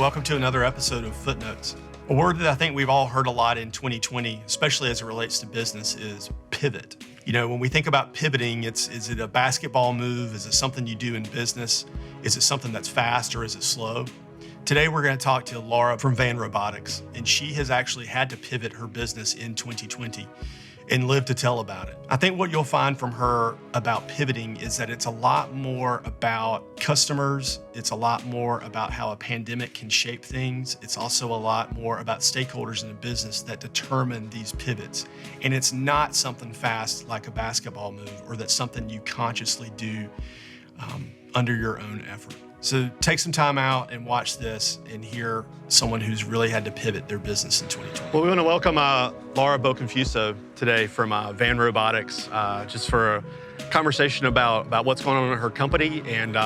welcome to another episode of Footnotes. A word that I think we've all heard a lot in 2020, especially as it relates to business, is pivot. You know, when we think about pivoting, is it a basketball move? Is it something you do in business? Is it something that's fast or is it slow? Today, we're going to talk to Laura from Robotics, and she has actually had to pivot her business in 2020 and live to tell about it. I think what you'll find from her about pivoting is that it's a lot more about customers. It's a lot more about how a pandemic can shape things. It's also a lot more about stakeholders in the business that determine these pivots. And it's not something fast like a basketball move, or that's something you consciously do under your own effort. So take some time out and watch this and hear someone who's really had to pivot their business in 2020. Well, we want to welcome Laura Boccanfuso today from Robotics, just for a conversation about what's going on in her company. And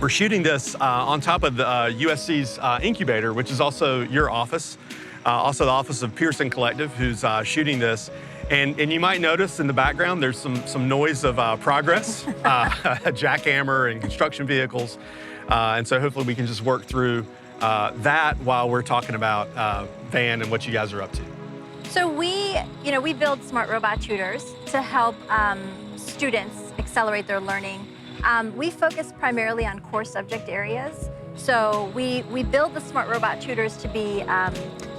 we're shooting this on top of the USC's incubator, which is also your office, also the office of Pearson Collective, who's shooting this. And you might notice in the background, there's some noise of progress, a jackhammer and construction vehicles. And so hopefully we can just work through that while we're talking about Van and what you guys are up to. So we build smart robot tutors to help students accelerate their learning. We focus primarily on core subject areas. So we build the smart robot tutors to be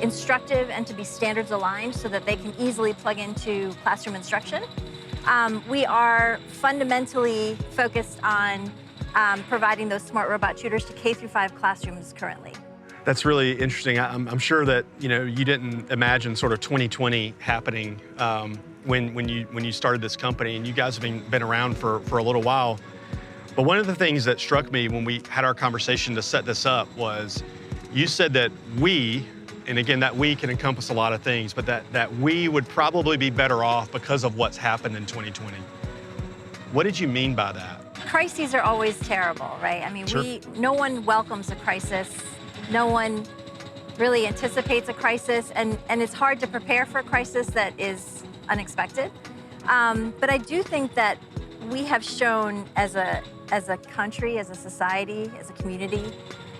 instructive and to be standards aligned so that they can easily plug into classroom instruction. We are fundamentally focused on providing those smart robot tutors to K-5 classrooms currently. That's really interesting. I'm sure that you didn't imagine sort of 2020 happening when you started this company, and you guys have been around for a little while. But one of the things that struck me when we had our conversation to set this up was you said that we, and again, that we can encompass a lot of things, but that we would probably be better off because of what's happened in 2020. What did you mean by that? Crises are always terrible, right? I mean, Sure. No one welcomes a crisis. No one really anticipates a crisis, and it's hard to prepare for a crisis that is unexpected. But I do think that we have shown as a country, as a society, as a community,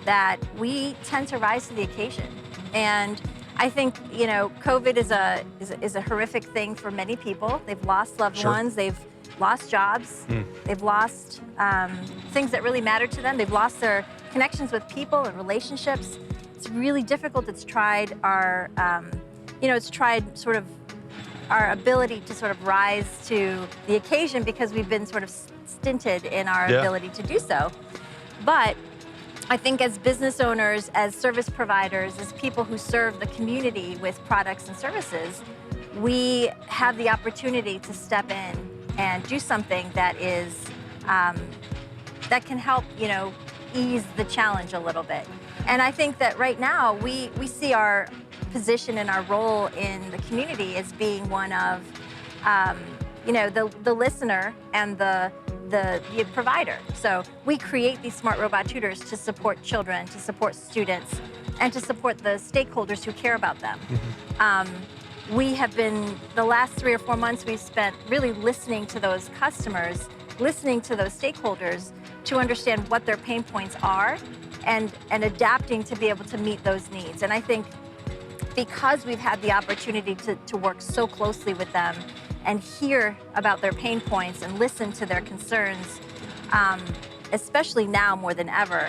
that we tend to rise to the occasion. And I think, COVID is a horrific thing for many people. They've lost loved Sure. ones. They've lost jobs. They've lost things that really matter to them. They've lost their connections with people and relationships. It's really difficult. It's tried our, sort of our ability to sort of rise to the occasion because we've been sort of stinted in our ability to do so. But I think as business owners, as service providers, as people who serve the community with products and services, we have the opportunity to step in and do something that is that can help, ease the challenge a little bit. And I think that right now we see our position and our role in the community as being one of, the listener and the provider. So we create these smart robot tutors to support children, to support students, and to support the stakeholders who care about them. We have been, the last 3 or 4 months, we've spent really listening to those customers, listening to those stakeholders to understand what their pain points are and adapting to be able to meet those needs. And I think because we've had the opportunity to work so closely with them and hear about their pain points and listen to their concerns, especially now more than ever,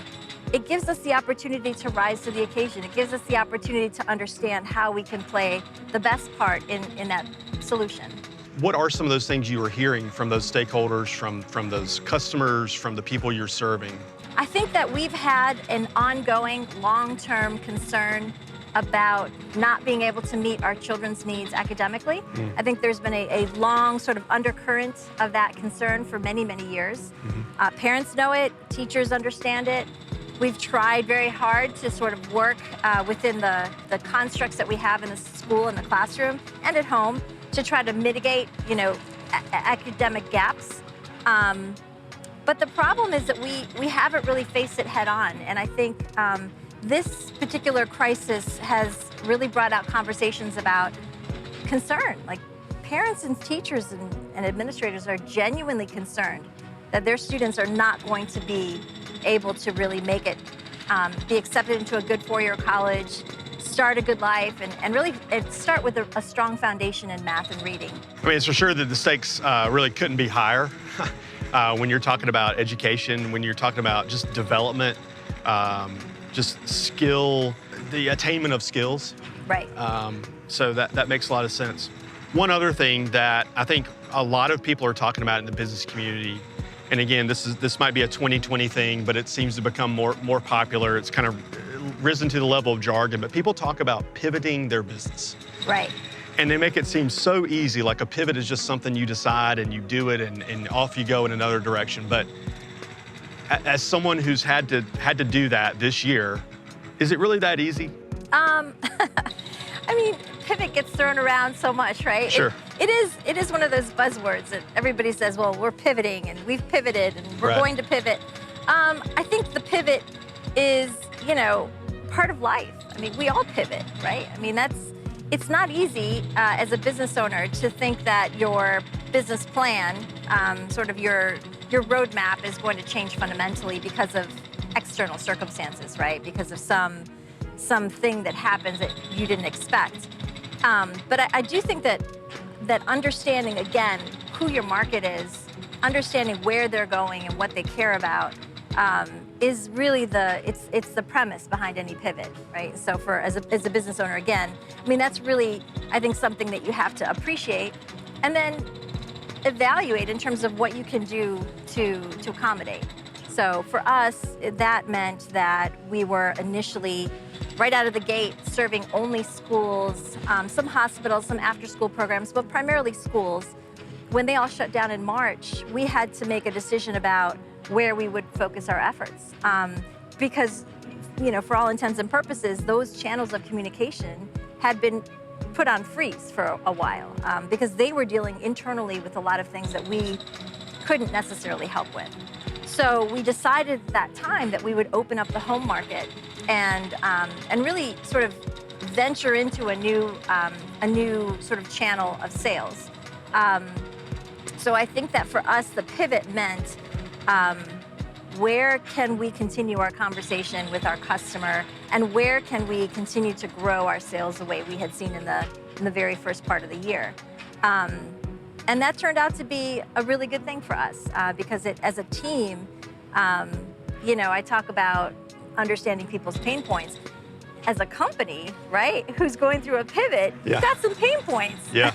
it gives us the opportunity to rise to the occasion. It gives us the opportunity to understand how we can play the best part in that solution. What are some of those things you were hearing from those stakeholders, from those customers, from the people you're serving? I think that we've had an ongoing long-term concern about not being able to meet our children's needs academically. I think there's been a long sort of undercurrent of that concern for many, many years. Parents know it, teachers understand it. We've tried very hard to sort of work within the constructs that we have in the school and the classroom and at home to try to mitigate, academic gaps. But the problem is that we haven't really faced it head on. And I think this particular crisis has really brought out conversations about concern. Like parents and teachers and administrators are genuinely concerned that their students are not going to be able to really make it be accepted into a good four-year college, start a good life, and really start with a strong foundation in math and reading. I mean, it's for sure that the stakes really couldn't be higher when you're talking about education, when you're talking about just development, just skill, the attainment of skills. Right. So that makes a lot of sense. One other thing that I think a lot of people are talking about in the business community, and again, this might be a 2020 thing, but it seems to become more popular. It's kind of risen to the level of jargon, but people talk about pivoting their business. Right. And they make it seem so easy, like a pivot is just something you decide and you do it and off you go in another direction. But as someone who's had to do that this year, is it really that easy? I mean, pivot gets thrown around so much, right? Sure. It is one of those buzzwords that everybody says, well, we're pivoting and we've pivoted and we're Right. going to pivot. I think the pivot is, part of life. I mean, we all pivot, right? I mean, it's not easy as a business owner to think that your business plan, sort of your roadmap is going to change fundamentally because of external circumstances, right? Because of something that happens that you didn't expect. But I do think that understanding, again, who your market is, understanding where they're going and what they care about, is really it's the premise behind any pivot, right? So as a business owner, again, I mean, that's really, I think, something that you have to appreciate and then evaluate in terms of what you can do to accommodate. So for us, that meant that we were initially, right out of the gate, serving only schools, some hospitals, some after-school programs, but primarily schools. When they all shut down in March, we had to make a decision about where we would focus our efforts. Because, for all intents and purposes, those channels of communication had been put on freeze for a while because they were dealing internally with a lot of things that we couldn't necessarily help with. So we decided at that time that we would open up the home market and really sort of venture into a new sort of channel of sales. So I think that for us, the pivot meant where can we continue our conversation with our customer, and where can we continue to grow our sales the way we had seen in the very first part of the year. And that turned out to be a really good thing for us because as a team, I talk about understanding people's pain points. As a company, right, who's going through a pivot, you've got some pain points. Yeah.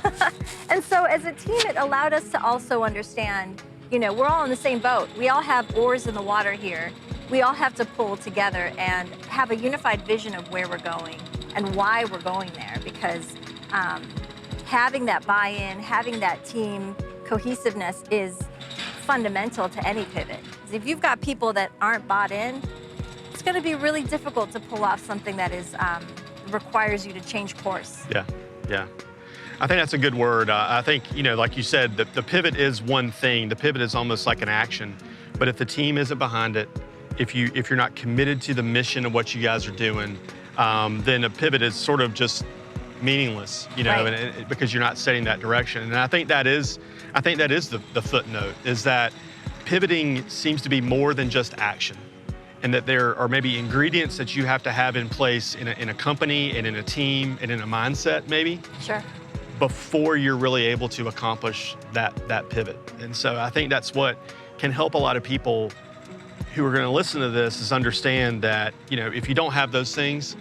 And so as a team, it allowed us to also understand, we're all in the same boat. We all have oars in the water here. We all have to pull together and have a unified vision of where we're going and why we're going there, because having that buy-in, having that team cohesiveness is fundamental to any pivot. If you've got people that aren't bought in, it's going to be really difficult to pull off something that requires you to change course. Yeah. I think that's a good word. I think, like you said, the pivot is one thing. The pivot is almost like an action. But if the team isn't behind it, if you're not committed to the mission of what you guys are doing, then a pivot is sort of just meaningless, Right. because you're not setting that direction. And I think that is the footnote, is that pivoting seems to be more than just action, and that there are maybe ingredients that you have to have in place in a company and in a team and in a mindset maybe. Sure. Before you're really able to accomplish that pivot. And so I think that's what can help a lot of people who are going to listen to this, is understand that, if you don't have those things,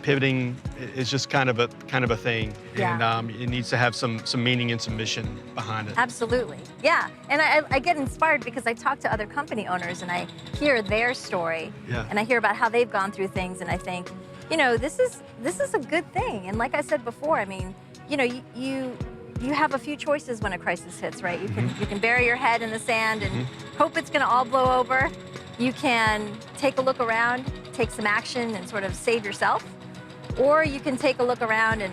pivoting is just kind of a thing. Yeah. And it needs to have some meaning and some mission behind it. Absolutely. Yeah. And I get inspired because I talk to other company owners and I hear their story. Yeah. And I hear about how they've gone through things, and I think, this is a good thing. And like I said before, I mean, you have a few choices when a crisis hits, right? You can bury your head in the sand and hope it's going to all blow over. You can take a look around, take some action, and sort of save yourself. Or you can take a look around and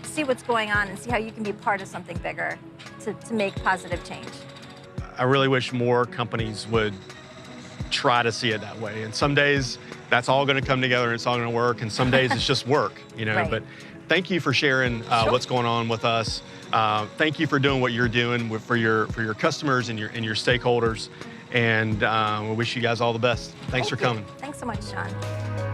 see what's going on and see how you can be part of something bigger to make positive change. I really wish more companies would try to see it that way. And some days that's all going to come together and it's all going to work. And some days it's just work, Right. But thank you for sharing Sure. what's going on with us. Thank you for doing what you're doing for your customers and your stakeholders. And we wish you guys all the best. Thanks for Thank you. coming. Thanks so much, Sean.